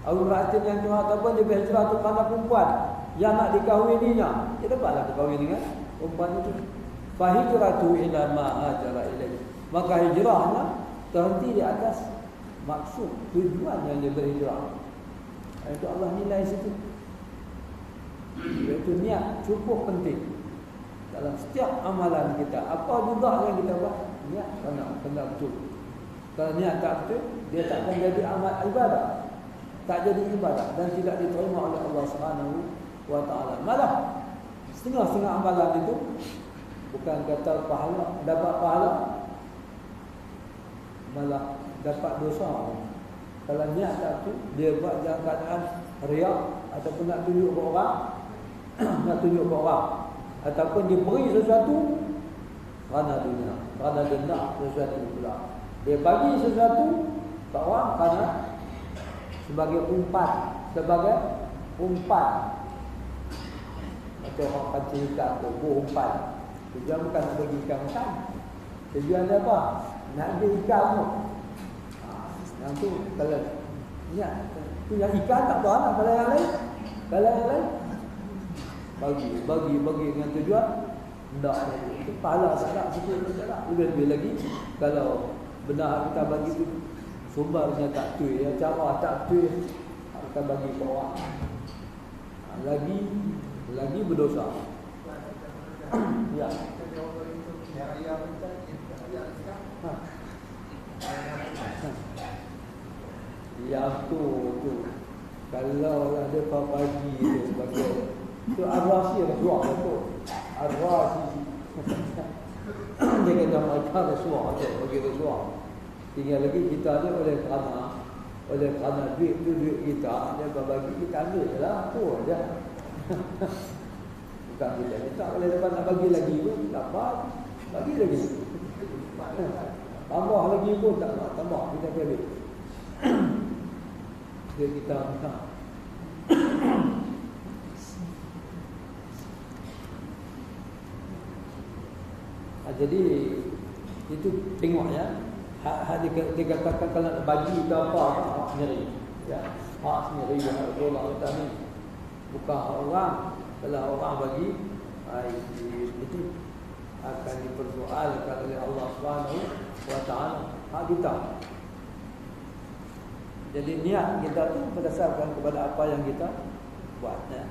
Imra'atin yang cuma ataupun dia berhijrah tu kerana perempuan yang nak dikahwininya, dia dapatlah berkahwin dengan perempuan itu. Fahijratu ila ma hajara ilaihi. Maka hijrahnya terhenti di atas maksud tujuan yang dia berhijrah. Itu Allah nilai situ. Iaitu niat cukup penting dalam setiap amalan kita. Apa juga yang kita buat, niat kena betul. Kalau niat tak betul, dia tak akan jadi amal ibadah, tak jadi ibadah dan tidak diterima oleh Allah Subhanahu wa taala. Malah setengah-setengah amalan itu bukan kata pahala, dapat pahala, malah dapat dosa. Kalau niat tak betul, dia buat dalam keadaan riak ataupun nak tunjuk ke orang, nak tunjuk ke orang, ataupun dia beri sesuatu kerana dunia, kerana dia nak sesuatu pula. Dia bagi sesuatu ke orang kerana sebagai umpan, atau orang pancing ikan tu, umpan. Tujuan bukan nak bagi ikan makan. Tujuan dia apa? Nak ambil ikan tu. Yang tu kalau niat tu yang ikan tak tahu nak kalau yang lain. Kalau yang lain bagi dengan tujuan hendak itu pahala tak nak sikit tak nak. Lebih-lebih lagi kalau benar kita bagi tu sumbernya tak betul, ya, cara tak betul, kita bagi ke orang, lagi berdosa. Ya. Ya tu kalau ada pagi tu bagi tu arwasi rasuah tu arwasi dia kata mereka rasuah tu bagi rasuah. Tinggal lagi kita ni oleh kerana duit tu duit kita, dia bagi kita ambil je lah, tu aja. Bukan kita boleh dapat nak bagi lagi pun tak apa, bagi lagi. Tambah lagi pun tak nak, tambah kita balik. Dia kita minta. Jadi itu tengok ya. Hak dikatakan kalau nak bagi ke apa, hak sendiri. Ya, hak sendiri yang Allah kata ni. Bukan orang. Kalau orang bagi, itu akan dipersoalkan oleh Allah Subhanahu wa taala. Hak kita. Jadi niat kita tu berdasarkan kepada apa yang kita buat. Ya.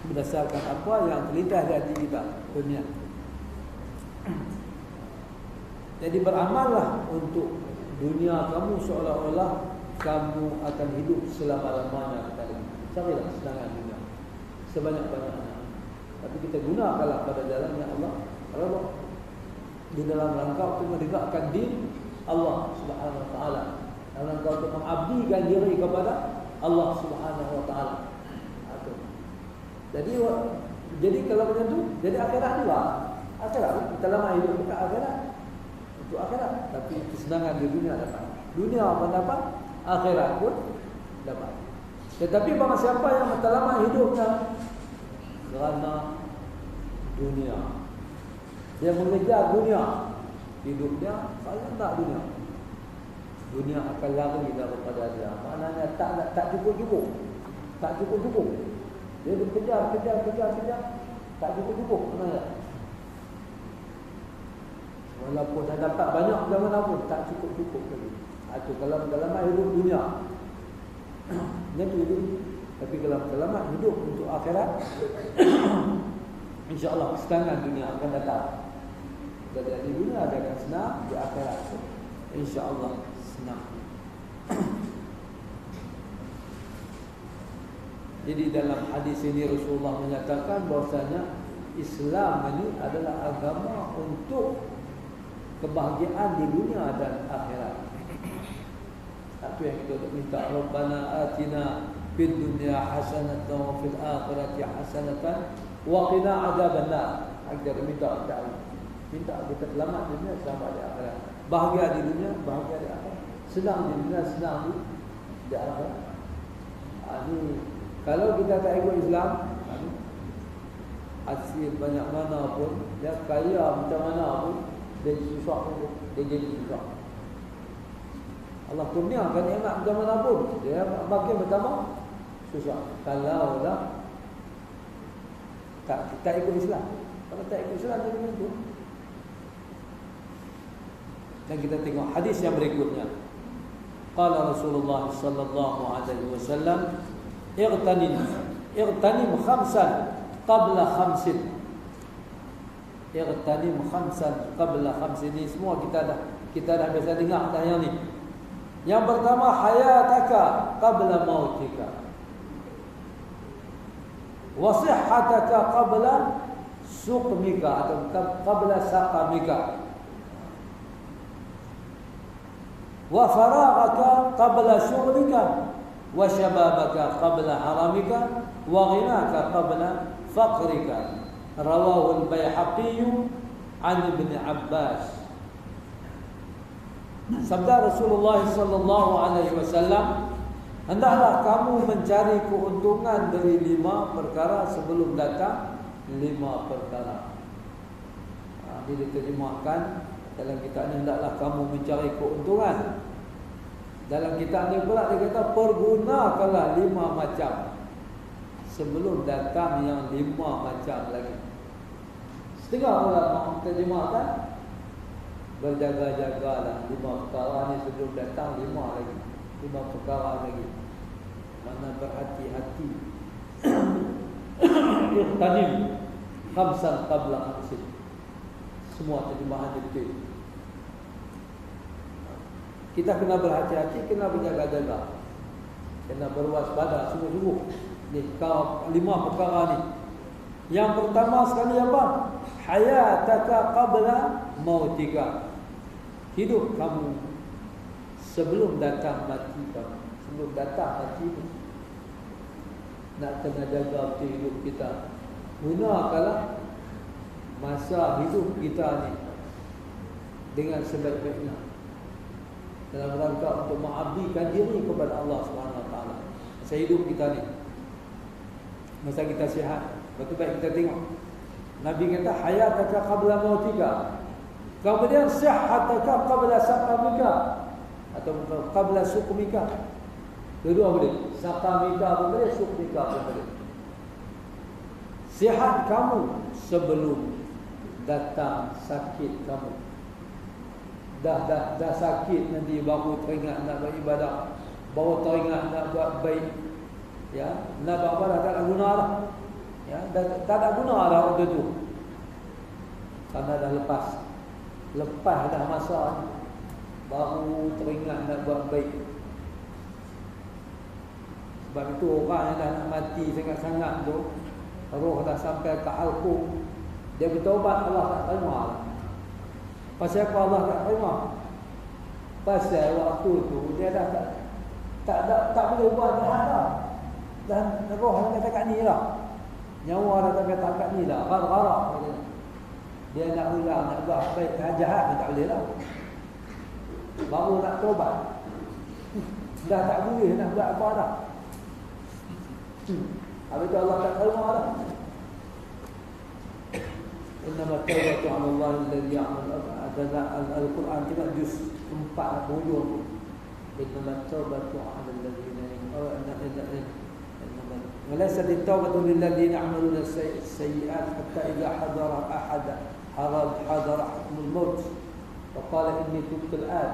Berdasarkan apa yang terlintas di hati kita, dunia. Jadi beramallah untuk dunia kamu seolah-olah kamu akan hidup selama-lamanya. Carilah senangan dunia sebanyak-banyaknya. Tapi kita gunakanlah pada jalannya Allah. Allah di dalam rangka untuk menegakkan din Allah Subhanahu wa taala. Dalam rangka untuk mengabdikan diri kepada Allah Subhanahu wa taala. Jadi kalau macam tu, jadi akhirat juga. Akhirat kita lama hidup dekat akhirat. Itu akhirat, tapi kesenangan di dunia dapat. Dunia apa dapat, akhirat pun dapat. Tetapi bagi siapa yang lama hidupnya kerana dunia, dia mengejar dunia, hidupnya saya tak dunia. Dunia akan lari daripada dia. Maknanya tak cukup-cukup. Tak cukup-cukup. Dia kejar, tak cukup-cukup. Kenapa? Walaupun dah dapat banyak zaman pun tak cukup-cukup lagi. Itu kalau dalam hidup dunia. Itu hidup. Tapi kalau selamat hidup untuk akhirat, insya-Allah kesenangan dunia akan datang. Dan di dunia ada akan senang, di akhirat insya-Allah senang. Jadi dalam hadis ini Rasulullah menyatakan bahwasanya Islam ini adalah agama untuk kebahagiaan di dunia dan akhirat. Itu yang kita minta. Rabbana atina fid dunya hasanatan wa fil akhirati hasanatan wa qina adzabannar. Kita minta kita selamat di dunia, selamat di akhirat. Bahagia di dunia, bahagia di akhirat. Senang di dunia, senang di akhirat. Ini kalau kita tak ikut Islam, hasil banyak mana pun, dia kaya macam mana pun, dia susah pun, dia jadi susah. Allah kurniakan nikmat macam mana pun, dia makin bertambah susah. Kalau tak ikut Islam. Kalau tak ikut Islam jadi macam tu. Dan kita tengok hadis yang berikutnya. Qala Rasulullah sallallahu alaihi wasallam, "Ightanim khamsan qabla khamsin." Ightanim khamsan qabla khamsin. Ini semua kita dah biasa dengar dah yang ni. Yang pertama, hayataka qabla mautika. Wa sihhataka qabla suqmika atau qabla saqamika. Wa faraghaka qabla syughlika wa shababaka qabla haramika wa ghinaka qabla faqrika. Rawahu al-Baihaqi an Ibn Abbas. Sabda Rasulullah sallallahu alaihi wasallam, hendaklah kamu mencari keuntungan dari 5 perkara sebelum datang 5 perkara. Dia diterjemahkan dalam kitab ini, hendaklah kamu mencari keuntungan. Dalam kitab ini pula dia kata, pergunakanlah 5 macam sebelum datang yang 5 macam lagi. Setengah ulama terjemahkan, berjaga-jagalah 5 perkara ni sebelum datang 5 lagi, 5 perkara lagi. Mana berhati-hati. Ightanim khamsan qabla khamsin. Semua terjemahan betul. Kita kena berhati-hati, kena berjaga-jaga, kena berwaspada sungguh-sungguh ni 5 perkara ni. Yang pertama sekali apa? Hayataka qabla mautika. Hidup kamu sebelum datang mati kamu. Sebelum datang mati ni, nak kena jaga betul hidup kita. Gunakanlah masa hidup kita ni dengan sebaik-baiknya dalam rangka untuk mengabdikan diri kepada Allah Subhanahu Wa Taala. Masa hidup kita ni, masa kita sihat, betul baik kita tengok. Nabi kata hayataka qabla mautika. Kemudian sihhataka qabla saqamika atau qabla suqmika. Dua boleh. Saqamika boleh, suqmika boleh. Sihat kamu sebelum datang sakit kamu. Dah sakit nanti baru teringat nak beribadah, baru teringat nak buat baik. Ya, nak buat apa dah tak ada guna dah. Ya, tak ada guna dah waktu tu. Karena dah lepas dah masa ni, baru teringat nak buat baik. Sebab itu orang yang dah nak mati sangat-sangat tu, roh dah sampai ke halqum, dia bertaubat, Allah tak terima. Pasal apa Allah tak terima? Pasal waktu tu dia dah tak boleh buat jahat dah. Dan roh dah kata kat ni lah, nyawa dah kata kat ni lah, gharak. Dia nak ulang, nak buat baik, jahat tak boleh lah. Baru nak taubat, dah tak boleh nak buat apa dah. Habis tu Allah tak terima dah. Innama tawbatu 'ala Allah alladhi ya'mal al-Quran kita juz 4 hujung. Innama tawbatu 'ala alladhina وليس التوبة للذين يعملون السيئات حتى إذا حضر أحدهم الموت وقال إني تبت الآن.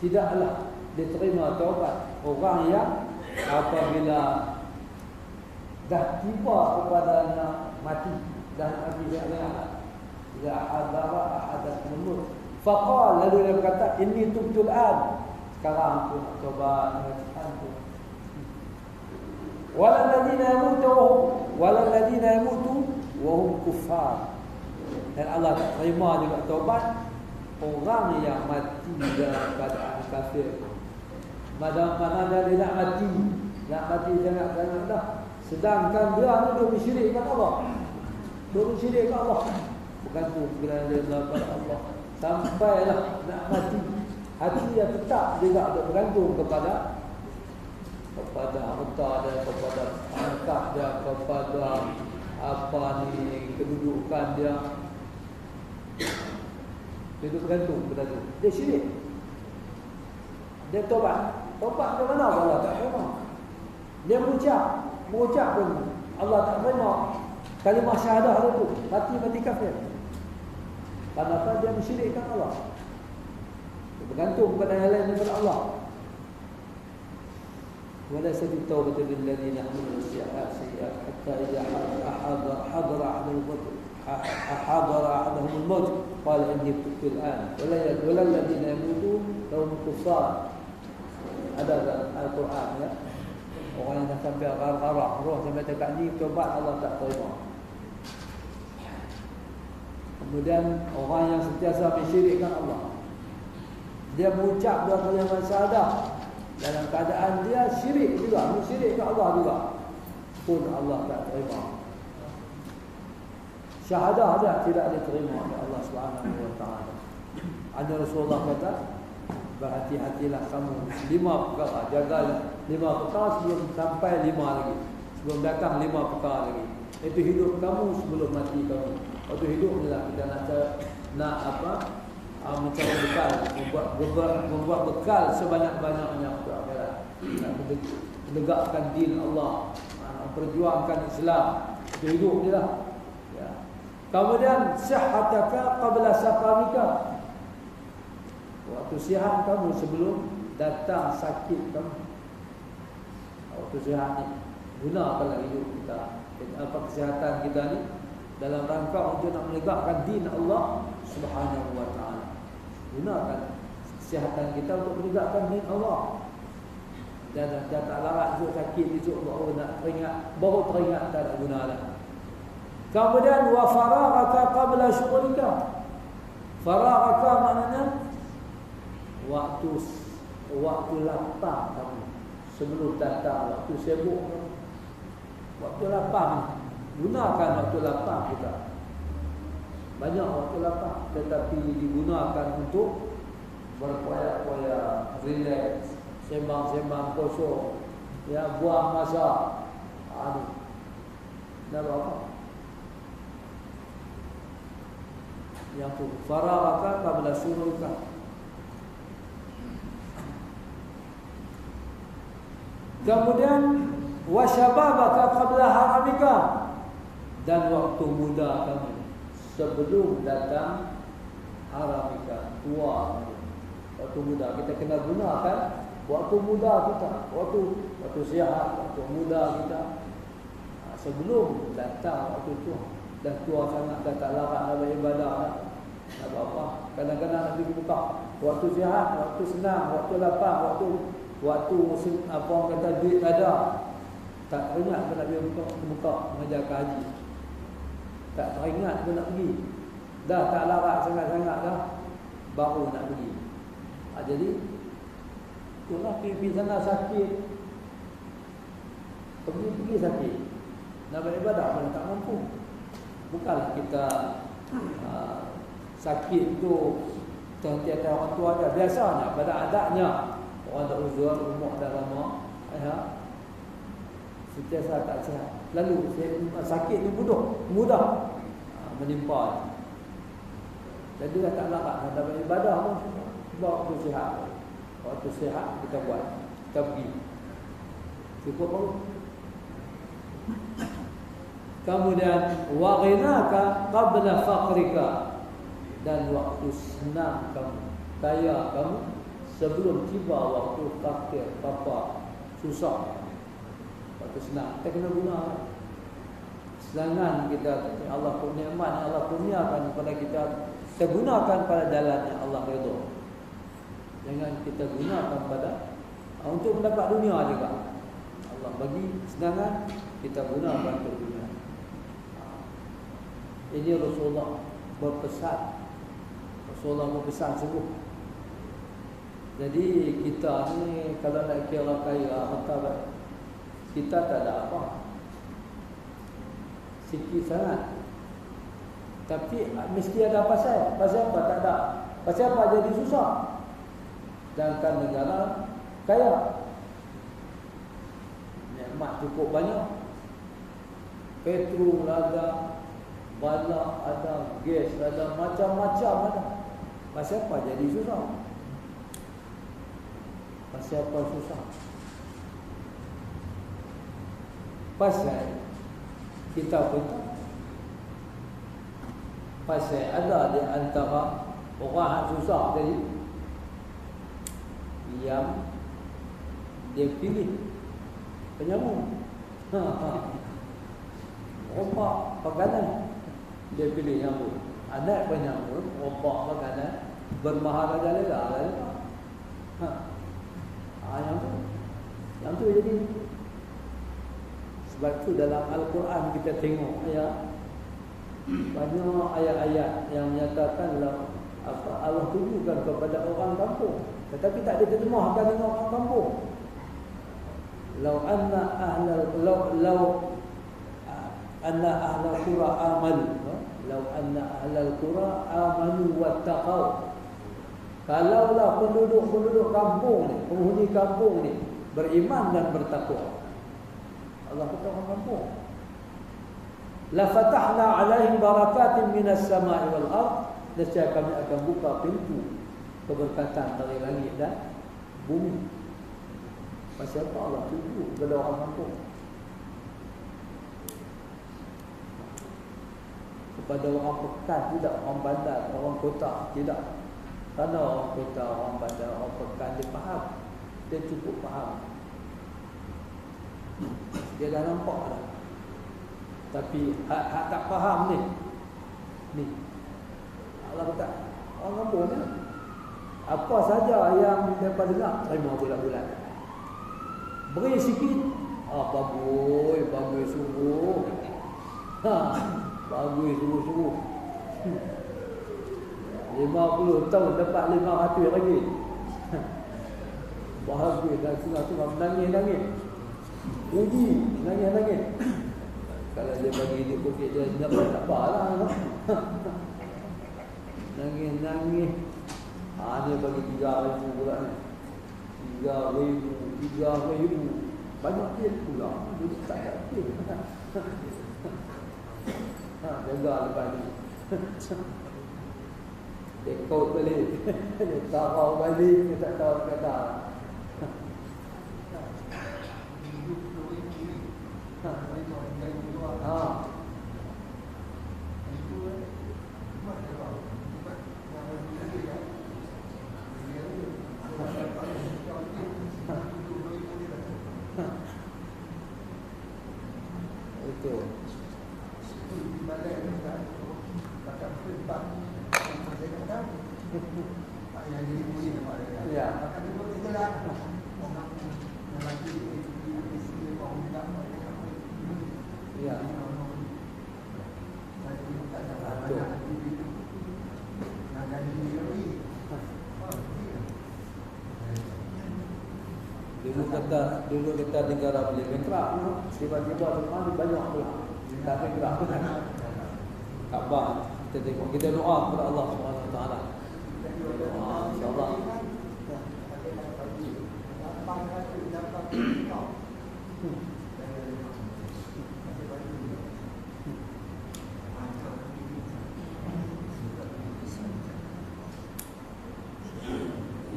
Tidaklah diterima taubat orang yang apabila dah tiba kepadanya mati dan apabila tidak hadara ahadathum maut. Faqala, lalu dia berkata, inni tubtul an, sekarang aku nak taubat dengan Tuhanku. Walladheena yamutu wa hum kuffar. Dan Allah tak terima juga taubat orang yang mati dalam keadaan kafir. Mana dia nak mati sangat-sangat dah. Sedangkan dia ni dia bersyirikkan Allah. Bukan tu kerana dia kepada Allah. Sampailah nak mati, hati dia tetap juga bergantung kepada harta dia, kepada pangkat dia, kepada apa ni kedudukan dia. Dia bergantung kepada tu. Dia syirik. Dia tobat. Tobat ke mana Allah tak terima. Dia mengucap pun Allah tak terima. Kalimah syahadah dia tu mati kafir. Kenapa dia mensyirikkan Allah? Dia bergantung kepada yang lain daripada Allah. Wala sadu taubat lil ladina amanu sayyi'at hatta idza hadara ahaduhum al-maut qala inni tubtu al-an wala alladhina yamutu lahum kuffar. Ada dalam Al-Quran ya. Orang yang dah sampai qarqarah roh sampai dekat ni tobat Allah tak terima. Kemudian orang yang sentiasa mensyirikkan Allah, dia mengucap dua kalimat syahadah dalam keadaan dia syirik juga, mensyirikkan Allah juga, pun Allah tak terima. Syahadah dia tidak diterima oleh Allah Subhanahu wa taala. Ada Rasulullah kata, berhati-hatilah kamu 5 perkara, jaga 5 perkara sebelum sampai 5 lagi, sebelum datang 5 perkara lagi. Itu hidup kamu sebelum mati kamu. Waktu hidup inilah kita nak mencari bekal, membuat bekal sebanyak-banyaknya untuk akhirat. Nak menegakkan din Allah, memperjuangkan Islam. Itu hidup inilah. Ya. Kemudian sihhataka qabla saqamika. Waktu sihat kamu sebelum datang sakit kamu. Waktu sihat ni gunakanlah hidup kita, kesihatan kita ni dalam rangka untuk nak menegakkan din Allah Subhanahu wa taala. Gunakan kesihatan kita untuk menegakkan din Allah. Dan tak larat esok sakit, esok baru teringat tak ada guna dah. Kemudian wa faraghaka qabla syughlika. Faraghaka maknanya waktu lapang kamu sebelum datang waktu sibuk kamu. Waktu lapang, gunakan waktu lapang kita. Banyak waktu lapang, tetapi digunakan untuk berpoya-poya, relax, sembang-sembang kosong, ya, buang masa. Nak apa? Yang tu faraghaka qabla syughlika. Kemudian wasyababaka qabla haramika, dan waktu muda kamu sebelum datang haramika, tua. Waktu muda kita kena gunakan waktu muda kita, waktu sihat, waktu muda kita, sebelum datang waktu tua. Dah tua sangat, dah tak larat nak beribadah dah. Tak apa-apa, kadang-kadang nak pergi buka waktu sihat, waktu senang, waktu lapang, waktu apa orang kata duit tak ada, tak teringat pun nak pergi buka mengajar haji. Tak teringat pun nak pergi. Dah tak larat sangat-sangat dah, baru nak pergi. Jadi itulah pergi sana sakit, pergi sakit, nak beribadah pun tak mampu. Bukanlah kita sakit tu tiap-tiap orang tua aja. Biasanya pada adatnya orang tak uzur, umur dah lama, sentiasa tak sihat. Lalu sakit ni mudah menimpa. Jadi dah tak larat nak beribadah pun sebab waktu sihat. Waktu sihat kita buat, kita pergi. Cukup baru. Kemudian wa ghinaka qabla faqrika, dan waktu senang kamu, kaya kamu sebelum tiba waktu fakir, papa, susah. Waktu senang kita kena guna selangan kita. Allah pun nikmat yang Allah kurniakan kepada kita, kita gunakan pada jalan yang Allah redha. Jangan kita gunakan pada untuk mendapat dunia juga. Allah bagi sedangan, kita gunakan untuk dunia. Ini Rasulullah berpesan. Rasulullah berpesan sungguh. Jadi kita ni kalau nak kira kaya harta, kita tak ada apa, sikit sangat. Tapi mesti ada pasal. Pasal apa? Tak ada. Pasal apa jadi susah? Sedangkan negara kaya, nikmat cukup banyak, petrol ada, balak ada, gas ada, macam-macam ada. Pasal apa jadi susah? Pasal apa susah? Pasal kita pun pasal ada di antara orang yang susah tadi yang dia pilih penyambung. Opak pakanan dia pilih nyambung. Anak penyambung, opak pakanan bermaharaja lela. Yang tu jadi. Sebab tu dalam Al-Quran kita tengok banyak ayat-ayat yang menyatakan Allah tunjukkan kepada orang kampung, tetapi tak diterjemahkan dengan orang kampung. Lau anna ahlal qura amanu, lau anna ahlal qura amanu wattaqau. Kalaulah penduduk kampung ni, penghuni kampung ni beriman dan bertakwa, Allah kata orang kampung, la fatahna alaihim barakatin minas sama'i wal ard, nescaya kami akan buka pintu keberkatan dari langit dan bumi. Pasal apa Allah tunjuk kepada orang kampung? Kepada orang pekan tidak, orang bandar, orang kota tidak. Kerana orang kota, orang bandar, orang pekan dia faham, dia cukup faham, dia dah nampak dah. Tapi hak tak faham ni Allah kata orang kampung ni apa saja yang mereka dengar terima bulan-bulan. Beri sikit, bagus sungguh. Bagus sungguh. 50 tahun dapat 500 lagi. Bahagia dan sungai-sungai menangis-nangis. Rugi, nangis-nangis. Kalau dia bagi dia poket dia tak apalah. Nangis-nangis. Dia bagi 3,000 pula ni. 3,000. Banyak dia pula. Dia tak ada dia. Jaga lepas ni. Dia kau balik. Dia tahu balik. Dia tak tahu kata. Dulu kita negara beli kontrak, tiba-tiba semua banyak pula. Tak ada gerak pun. Kaabah kita tengok, kita doa kepada Allah Subhanahu Wa Taala. Insya-Allah.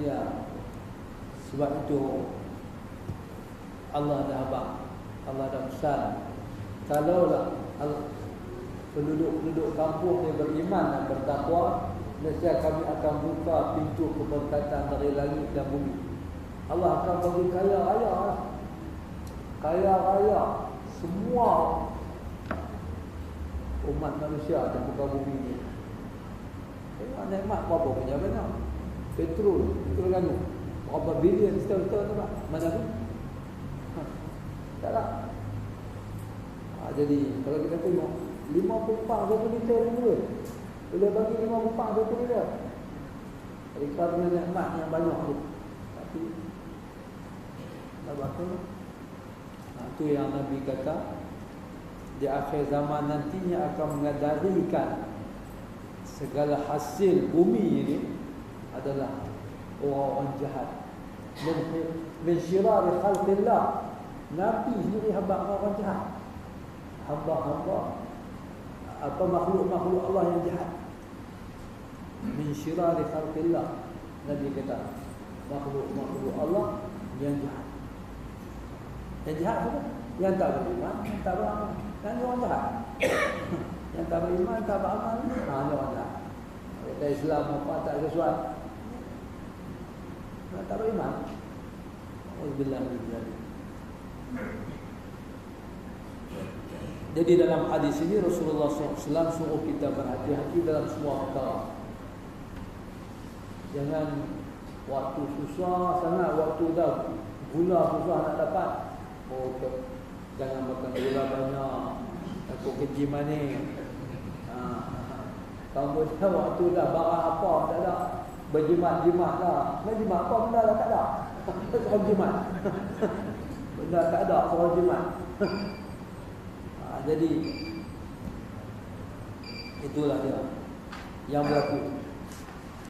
Ya. Sebab itu Allah dah abang, Allah dah pesan, kalaulah penduduk kampung ni beriman dan bertakwa, nescaya kami akan buka pintu keberkatan dari langit dan bumi. Allah akan bagi kaya raya semua umat manusia di muka bumi ni. Nikmat berapa punya banyak. Petrol kan berapa bilion setahun tu tak? Mana tu? Taklah. Jadi kalau kita tengok 50 pound 1 liter ni boleh. Boleh bagi 50 pound 1 liter. Jadi kerana nikmat yang banyak tu. Tapi tak apa. Itu yang Nabi kata, di akhir zaman nantinya akan mengadakan segala hasil bumi ini adalah orang-orang jahat. Min syirari khalqillah. Nabi sendiri hamba orang jahat. Hamba-hamba makhluk-makhluk Allah yang jahat. Min syirari khalqillah. Nabi kata makhluk Allah yang jahat. Yang jahat apa? Yang tak beriman, yang tak beramal. Kan dia orang jahat. Yang tak beriman, tak beramal, dia orang jahat. Kata Islam apa tak sesuai. Yang tak beriman. Alhamdulillah. Jadi dalam hadis ini Rasulullah SAW suruh kita berhati-hati dalam semua perkara. Jangan waktu susah sangat, waktu dah gula susah nak dapat. Oh, jangan makan gula banyak. Takut kecil manis. Kemudian waktu dah barang apa tak ada. Berjimat-jimat dah. Berjimat apa benda dah tak ada. Soal jimat. Benda tak ada soal jimat. Jadi itulah dia yang berlaku.